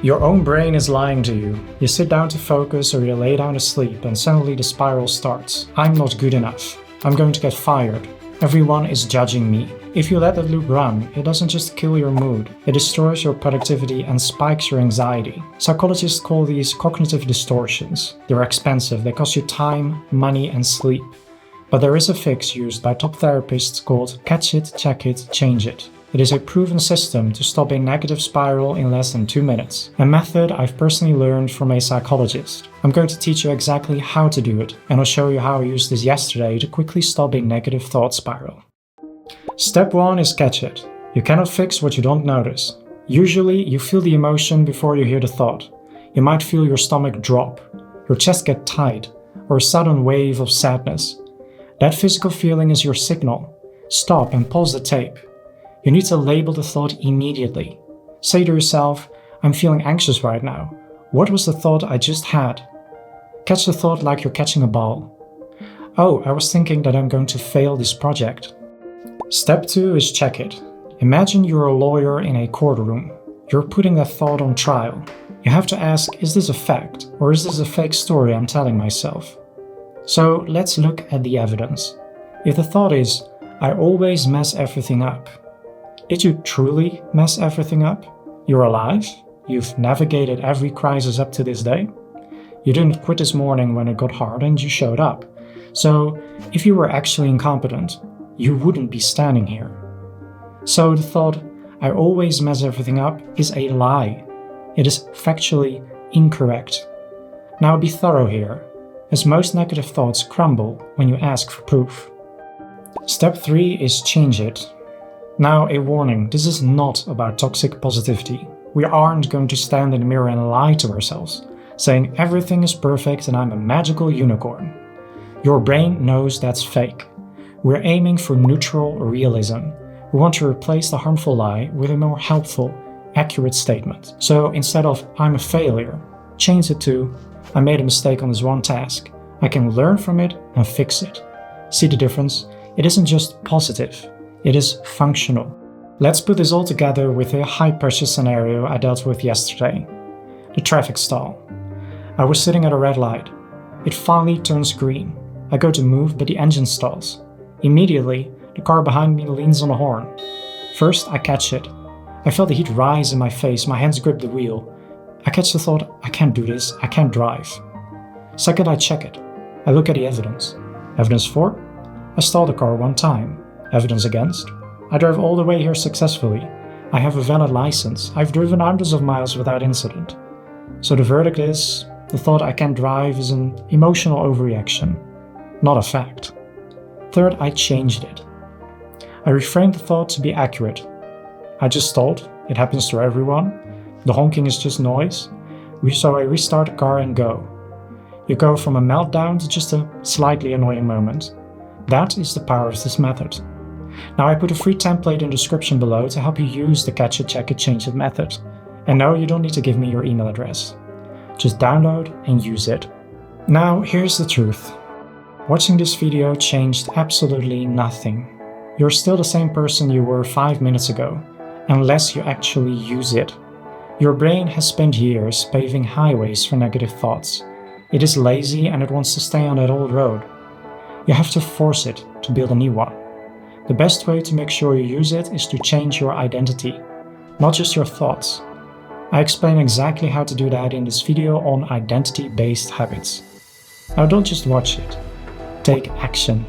Your own brain is lying to you. You sit down to focus or you lay down to sleep and suddenly the spiral starts. I'm not good enough. I'm going to get fired. Everyone is judging me. If you let that loop run, it doesn't just kill your mood, it destroys your productivity and spikes your anxiety. Psychologists call these cognitive distortions. They're expensive, they cost you time, money, and sleep. But there is a fix used by top therapists called catch it, check it, change it. It is a proven system to stop a negative spiral in less than 2 minutes. A method I've personally learned from a psychologist. I'm going to teach you exactly how to do it, and I'll show you how I used this yesterday to quickly stop a negative thought spiral. Step 1 is catch it. You cannot fix what you don't notice. Usually, you feel the emotion before you hear the thought. You might feel your stomach drop, your chest get tight, or a sudden wave of sadness. That physical feeling is your signal. Stop and pause the tape. You need to label the thought immediately. Say to yourself, I'm feeling anxious right now. What was the thought I just had? Catch the thought like you're catching a ball. Oh, I was thinking that I'm going to fail this project. Step 2 is check it. Imagine you're a lawyer in a courtroom. You're putting that thought on trial. You have to ask, is this a fact, or is this a fake story I'm telling myself? So let's look at the evidence. If the thought is, I always mess everything up. Did you truly mess everything up? You're alive? You've navigated every crisis up to this day? You didn't quit this morning when it got hard and you showed up. So, if you were actually incompetent, you wouldn't be standing here. So the thought, I always mess everything up, is a lie. It is factually incorrect. Now be thorough here, as most negative thoughts crumble when you ask for proof. Step 3 is change it. Now, a warning, this is not about toxic positivity. We aren't going to stand in the mirror and lie to ourselves, saying everything is perfect and I'm a magical unicorn. Your brain knows that's fake. We're aiming for neutral realism. We want to replace the harmful lie with a more helpful, accurate statement. So instead of I'm a failure, change it to I made a mistake on this one task. I can learn from it and fix it. See the difference? It isn't just positive. It is functional. Let's put this all together with a high-pressure scenario I dealt with yesterday. The traffic stall. I was sitting at a red light. It finally turns green. I go to move, but the engine stalls. Immediately, the car behind me leans on the horn. First, I catch it. I felt the heat rise in my face, my hands grip the wheel. I catch the thought, I can't do this, I can't drive. Second, I check it. I look at the evidence. Evidence for? I stall the car one time. Evidence against? I drove all the way here successfully. I have a valid license. I've driven hundreds of miles without incident. So the verdict is, the thought I can't drive is an emotional overreaction, not a fact. Third, I changed it. I reframed the thought to be accurate. I just stalled. It happens to everyone. The honking is just noise. So I restart the car and go. You go from a meltdown to just a slightly annoying moment. That is the power of this method. Now I put a free template in the description below to help you use the catch it, check it, change it method. And no, you don't need to give me your email address. Just download and use it. Now here's the truth. Watching this video changed absolutely nothing. You're still the same person you were 5 minutes ago, unless you actually use it. Your brain has spent years paving highways for negative thoughts. It is lazy and it wants to stay on that old road. You have to force it to build a new one. The best way to make sure you use it is to change your identity, not just your thoughts. I explain exactly how to do that in this video on identity-based habits. Now don't just watch it, take action.